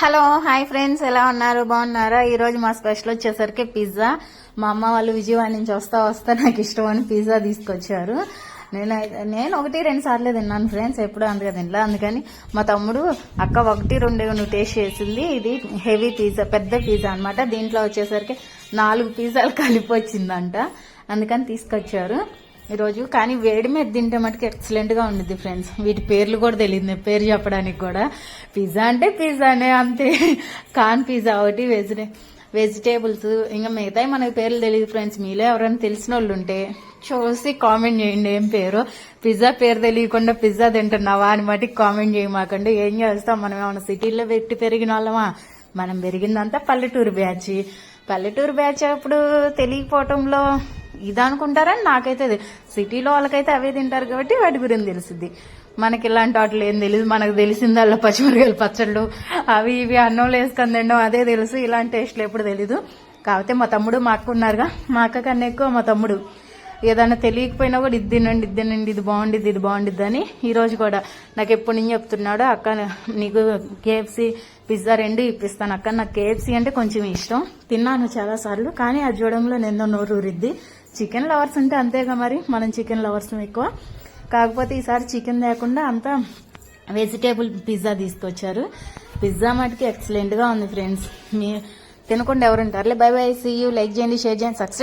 Hello hi friends, ఎలా ఉన్నారు? బాగున్నారా? ఈ రోజు మా స్పెషల్ వచ్చేసరికి పిజ్జా. మా అమ్మ వాళ్ళు విజయవాడ నుంచి వస్తా నాకు ఇష్టం అని పిజ్జా తీసుకొచ్చారు. నేను 1-2 సార్లే తిన్నాను ఫ్రెండ్స్, ఎప్పుడు అందుకే తినలే. అందుకని మా తమ్ముడు అక్క 1-2 నువ్వు టేస్ట్ చేసింది. ఇది హెవీ పిజ్జా, పెద్ద పిజ్జా అనమాట. దీంట్లో వచ్చేసరికి 4 పిజ్జాలు కలిపి వచ్చిందంట, అందుకని తీసుకొచ్చారు ఈరోజు. కానీ వేడి మీద తింటే మటుకు ఎక్సలెంట్ గా ఉండిద్ది ఫ్రెండ్స్. వీటి పేర్లు కూడా తెలియదు, పేరు చెప్పడానికి కూడా. పిజ్జా అంటే పిజ్జానే అంతే. కార్న్ పిజ్జా ఒకటి, వెజిటేబుల్స్, ఇంకా మిగతాయి మనకి పేర్లు తెలియదు ఫ్రెండ్స్. మీలో ఎవరైనా తెలిసిన వాళ్ళు ఉంటే చూసి కామెంట్ చేయండి ఏం పేరు. పిజ్జా పేరు తెలియకుండా పిజ్జా తింటున్నావా అని మటుకు కామెంట్ చేయమాకండి. ఏం చేస్తాం, మనం ఏమైనా సిటీలో పెట్టి పెరిగిన వాళ్ళమా? మనం పెరిగిందంతా పల్లెటూరు బ్యాచ్. అప్పుడు తెలియకపోవటంలో ఇది అనుకుంటారని నాకైతే సిటీలో వాళ్ళకైతే అవే తింటారు కాబట్టి వాటి గురించి తెలుస్తుంది. మనకి ఇలాంటి వాటిలో ఏం తెలియదు. మనకు తెలిసిందల్లా పచ్చిమిరకాయలు పచ్చళ్ళు, అవి ఇవి అన్నంలో వేసుకొని తినడం అదే తెలుసు. ఇలాంటి టేస్ట్లు ఎప్పుడు తెలీదు. కాకపోతే మా తమ్ముడు, మా అక్క ఉన్నారుగా, మా అక్క కన్నా ఎక్కువ మా తమ్ముడు ఏదైనా తెలియకపోయినా కూడా ఇది తినండి, ఇది బాగుండిద్ది అని ఈ రోజు కూడా నాకు ఎప్పుడు నుంచి చెప్తున్నాడు. అక్క నీకు కేఎఫ్సీ పిజ్జా 2 ఇప్పిస్తాను అక్క. నాకు కేఎఫ్సీ అంటే కొంచెం ఇష్టం, తిన్నాను చాలా సార్లు. కానీ అది చూడంలో నిందో నోరు ఊరిద్ది. చికెన్ లవర్స్ ఉంటే అంతేగా మరి, మనం చికెన్ లవర్స్ ఎక్కువ. కాకపోతే ఈసారి చికెన్ లేకుండా అంతా వెజిటేబుల్ పిజ్జా తీసుకొచ్చారు. పిజ్జా మటుకి ఎక్సలెంట్ గా ఉంది ఫ్రెండ్స్. మీ తినకుండా ఎవరుంటారులే. Bye bye, see you. Like చేయండి, షేర్ చేయండి, సబ్స్క్రైబ్